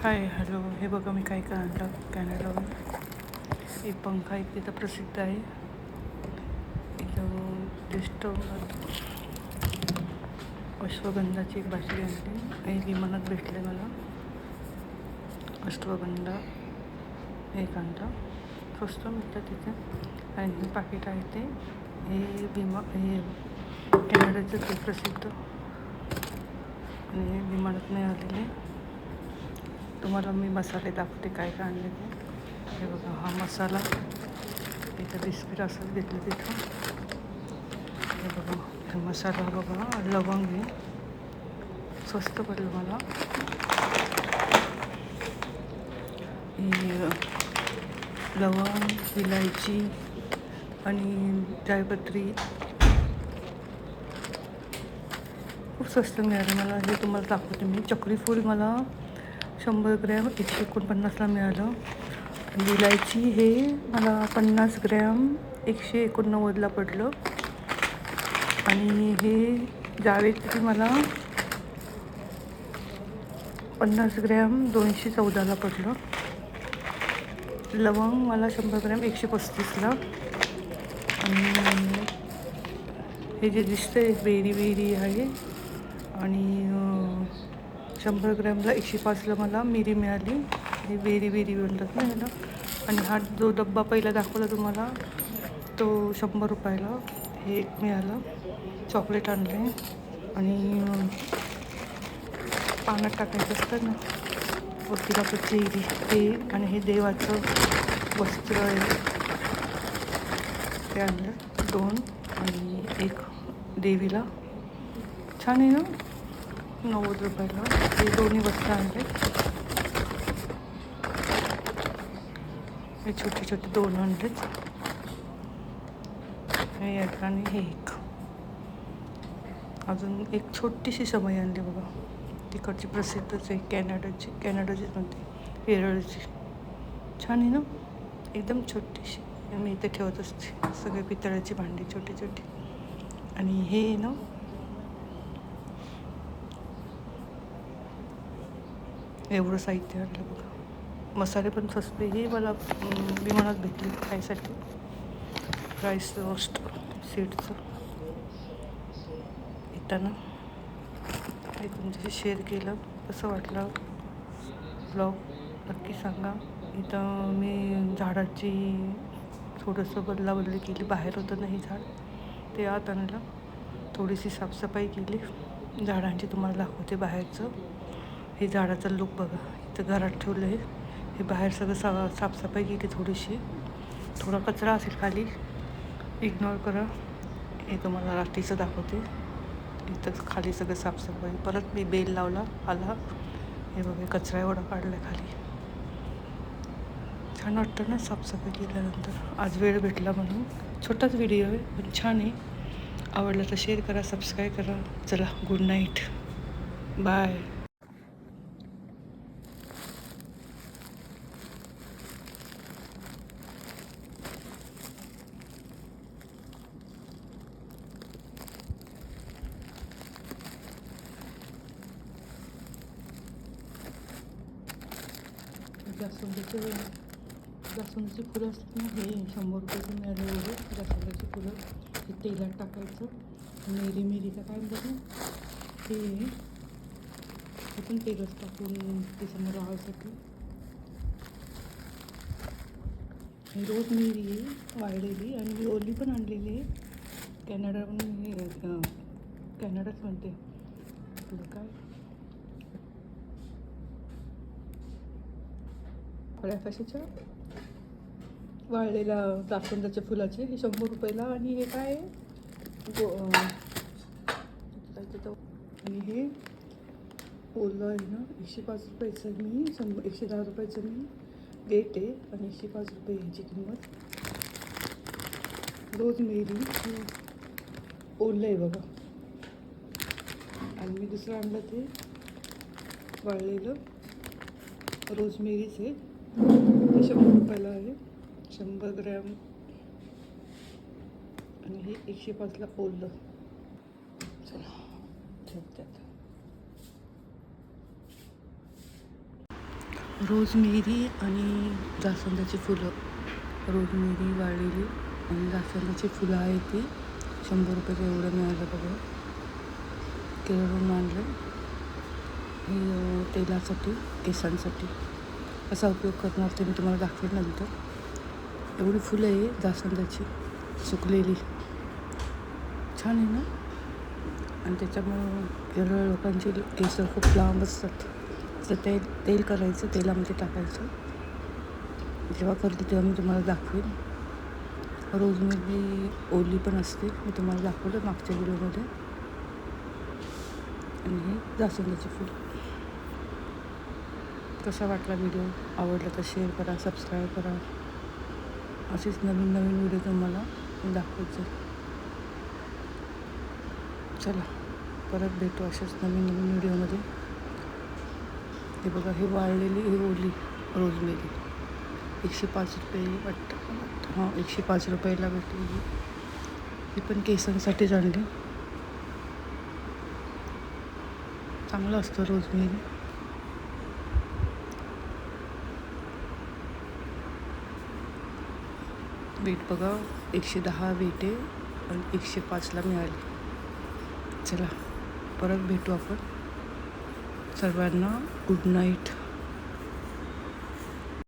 Hi hello, हे बघा मी काय काय आणलं कॅनडाहून. एक पंखा एक तिथं प्रसिद्ध आहे. इथं दिसत अश्वगंधाची एक बाटली आणली. हे विमानात भेटले मला. अश्वगंधा एक आणलं, स्वस्त मिळतं तिथे. आणि पाकिट आहे ते हे कॅनडाचं ते प्रसिद्ध आणि विमानात मिळालेले. तुम्हाला मी मसाले दाखवते काय काय आणले ते. हे बघा हा मसाला, इथं बिस्किट असं घेतलं तिथं. हे बघा हे मसाला बघा, लवंग हे स्वस्त पडलं मला. ही लवंग, इलायची आणि जायपत्री खूप स्वस्त मिळाले मला. हे तुम्हाला दाखवते मी. चक्री फूल मला 100 ग्रॅम 149ला मिळालं. आणि इलायची हे मला 50 ग्रॅम 189ला पडलं. आणि हे जावेत्री मला 50 ग्रॅम 214ला पडलं. लवंग मला 100 ग्रॅम 135ला. आणि हे जे दिसतंय बेरी बेरी आहे. आणि 100 ग्रॅमला 105ला मला मिरी मिळाली. हे बेरी बेरी म्हणतात ना ह्याला. आणि हा जो डब्बा पहिला दाखवला तुम्हाला तो 100 रुपयाला हे मिळालं. चॉकलेट आणले. आणि पाण्यात टाकायचं असतं ना वरती आपलं ते. आणि हे देवाचं वस्त्र आहे ते आणलं 2. आणि एक देवीला छान आहे ना 90 रुपयाला. हे दोन्ही वस्त्र आणले. हे छोटे छोटे 2 आणलेत. हे एक आणि हे एक. अजून एक छोटीशी समई आणली बघा. तिकडची प्रसिद्धच आहे कॅनडाचीच म्हणते, केरळची. छान आहे ना एकदम छोटीशी. मी इथे ठेवत असते सगळे पितळाची भांडी छोटी छोटी. आणि हे ना एवढं साहित्य आणलं बघा. मसाले पण स्वस्त. हे मला विमानात भेटले खायसाठी. Rice roast सीडचं. येताना हे तुमच्याशी शेअर केलं. कसं वाटलं ब्लॉग नक्की सांगा. इथं मी झाडाची थोडंसं बदलाबदली केली. बाहेर होतं ना हे झाड, ते आत आणलं. थोडीशी साफसफाई केली झाडांची. तुम्हाला दाखवते बाहेरचं. हे झाडाचं लुक बघा. इथं घरात ठेवलं आहे. हे बाहेर सगळं साफसफाई केली थोडीशी. थोडा कचरा असेल खाली, इग्नोर करा. हे तुम्हाला रात्रीचं दाखवते. इथं खाली सगळं साफसफाई. परत मी बेल लावला आला. हे बघा कचरा एवढा काढला खाली. छान वाटतं ना साफसफाई केल्यानंतर. आज वेळ भेटला म्हणून छोटाच व्हिडिओ आहे पण छान आहे. आवडलं तर शेअर करा, सबस्क्राईब करा. चला गुड नाईट, बाय. जास्वंदीची फुलं असतात ना, हे 100 रुपयाचं मिळालं एवढे. जास्वंदीची फुलं हे तेलात टाकायचं. मेरी का काय म्हणतात ना हे पण तेलच टाकून ते समोर राहायसाठी. ही रोज मेरी आहे वाळलेली. आणि मी ओली पण आणलेली आहे कॅनडाहून. हे कॅनडाच म्हणते पुढं काय फळ्या कशाच्या वाळलेल्या जास्वंदाच्या फुलाचे. हे 100 रुपयाला. आणि हे काय आणि हे ओलं आहे ना 105 रुपयाचं. मी 110 रुपयाचं मी वेट आहे. आणि 105 रुपये ह्याची किंमत. रोज मेरी ओलं आहे बघा. आणि मी दुसरं आणलं ते वाळलेलं रोजमेरीच आहे. ते 100 रुपयाला आहे. 100 ग्रॅम. आणि हे 105ला ओलं. चला ठेवते आता. रोजमेरी आणि जास्वंदाची फुलं. रोजमेरी वाळलेली आणि जास्वंदाची फुलं आहे ती 100 रुपयाचं एवढं मिळालं बघा. केरळून आणलं. हे तेलासाठी, केसांसाठी कसा उपयोग करणार ते मी तुम्हाला दाखवेन नंतर. एवढी फुलं आहे जास्वंदाची सुकलेली, छान आहे ना. आणि त्याच्यामुळं केरळ लोकांची केस खूप लांब असतात. तर तेल करायचं, तेलामध्ये टाकायचं. जेव्हा करते तेव्हा मी तुम्हाला दाखवेन. रोजमेरी ओली पण असते, मी तुम्हाला दाखवलं मागच्या व्हिडिओमध्ये. आणि हे जास्वंदाचे फूल. कसा वाटला व्हिडिओ? आवडला तर शेअर करा, सबस्क्राईब करा. असेच नवीन नवीन व्हिडिओ तुम्हाला मी दाखवत जाईल. चला परत भेटू अशाच नवीन नवीन व्हिडिओमध्ये. हे बघा, हे वाळलेली, हे ओली रोजमेरी 105 रुपये वाटतं. हां, 105 रुपयाला भेटली. ही पण केसांसाठीच आणली. चांगलं असतं रोजमेरी. वेट बघा, 110 वेट आहे आणि 105ला मिळाली. चला परत भेटू आपण. सर्वांना गुड नाईट.